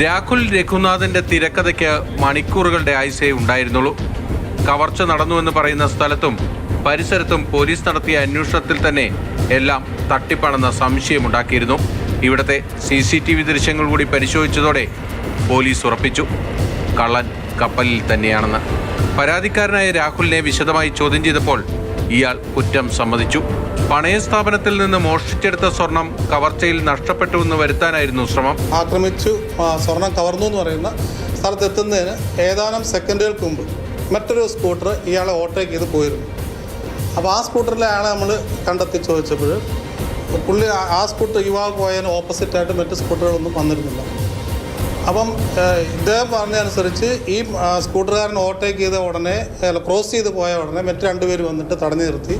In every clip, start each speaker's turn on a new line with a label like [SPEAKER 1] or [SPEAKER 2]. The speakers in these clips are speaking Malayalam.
[SPEAKER 1] രാഹുൽ രഘുനാഥിന്റെ തിരക്കഥയ്ക്ക് മണിക്കൂറുകളുടെ ആയുസേ ഉണ്ടായിരുന്നുള്ളൂ. കവർച്ച നടന്നുവെന്ന് പറയുന്ന സ്ഥലത്തും പരിസരത്തും പോലീസ് നടത്തിയ അന്വേഷണത്തിൽ തന്നെ എല്ലാം തട്ടിപ്പാണെന്ന സംശയമുണ്ടാക്കിയിരുന്നു. ഇവിടുത്തെ CCTV ദൃശ്യങ്ങൾ കൂടി പരിശോധിച്ചതോടെ പോലീസ് ഉറപ്പിച്ചു കള്ളൻ കപ്പലിൽ തന്നെയാണെന്ന്. പരാതിക്കാരനായ രാഹുലിനെ വിശദമായി ചോദ്യം ചെയ്തപ്പോൾ ഇയാൾ കുറ്റം സമ്മതിച്ചു. പണയ സ്ഥാപനത്തിൽ നിന്ന് മോഷ്ടിച്ചെടുത്ത സ്വർണം കവർച്ചയിൽ നഷ്ടപ്പെട്ടുവെന്ന് വരുത്താനായിരുന്നു ശ്രമം.
[SPEAKER 2] ആക്രമിച്ചു സ്വർണം കവർന്നു എന്ന് പറയുന്ന സ്ഥലത്തെത്തുന്നതിന് ഏതാനും സെക്കൻഡുകൾക്ക് മുമ്പ് മറ്റൊരു സ്കൂട്ടർ ഇയാളെ ഓവർടേക്ക് ചെയ്ത് പോയിരുന്നു. അപ്പോൾ ആ സ്കൂട്ടറിലെ ആളെ നമ്മൾ കണ്ടെത്തി ചോദിച്ചപ്പോൾ പുള്ളി ആ സ്കൂട്ടർ യുവാവ് പോയതിന് ഓപ്പോസിറ്റായിട്ട് മറ്റ് സ്കൂട്ടറുകളൊന്നും വന്നിരുന്നില്ല. അപ്പം ഇദ്ദേഹം പറഞ്ഞതനുസരിച്ച് ഈ സ്കൂട്ടറുകാരൻ ഓവർടേക്ക് ചെയ്ത ഉടനെ ക്രോസ് ചെയ്ത് പോയ ഉടനെ മറ്റ് രണ്ടുപേർ വന്നിട്ട് തടഞ്ഞു നിർത്തി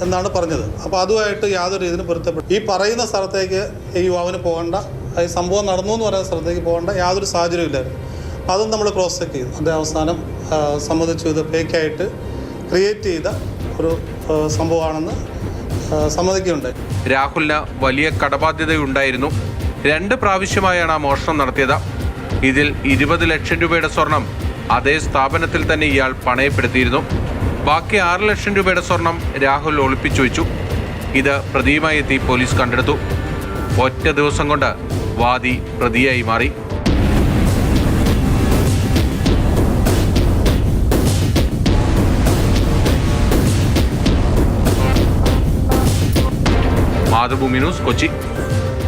[SPEAKER 2] എന്നാണ് പറഞ്ഞത്. അപ്പോൾ അതുമായിട്ട് യാതൊരു രീതിയിലും പൊരുത്തപ്പെട്ടു. ഈ പറയുന്ന സ്ഥലത്തേക്ക് ഈ യുവാവിന് പോകേണ്ട, ഈ സംഭവം നടന്നു എന്ന് പറയുന്ന സ്ഥലത്തേക്ക് പോകേണ്ട യാതൊരു സാഹചര്യവും ഇല്ലായിരുന്നു. അതും നമ്മൾ ക്രോസ് ചെക്ക് ചെയ്തു. അത് അവസാനം സമ്മതിച്ചു ഇത് ഫേക്കായിട്ട് ക്രിയേറ്റ് ചെയ്ത ഒരു സംഭവമാണെന്ന് സമ്മതിക്കുകയുണ്ടായി.
[SPEAKER 1] രാഹുലിന് വലിയ കടബാധ്യതയുണ്ടായിരുന്നു. 2 പ്രാവശ്യമായാണ് ആ മോഷണം നടത്തിയത്. ഇതിൽ 20 ലക്ഷം രൂപയുടെ സ്വർണം അതേ സ്ഥാപനത്തിൽ തന്നെ ഇയാൾ പണയപ്പെടുത്തിയിരുന്നു. ബാക്കി 6 ലക്ഷം രൂപയുടെ സ്വർണം രാഹുൽ ഒളിപ്പിച്ചു വെച്ചു. ഇത് പ്രതിയുമായി എത്തി പോലീസ് കണ്ടെടുത്തു. ഒറ്റ ദിവസം കൊണ്ട് വാദി പ്രതിയായി മാറി. മാതൃഭൂമി ന്യൂസ്, കൊച്ചി.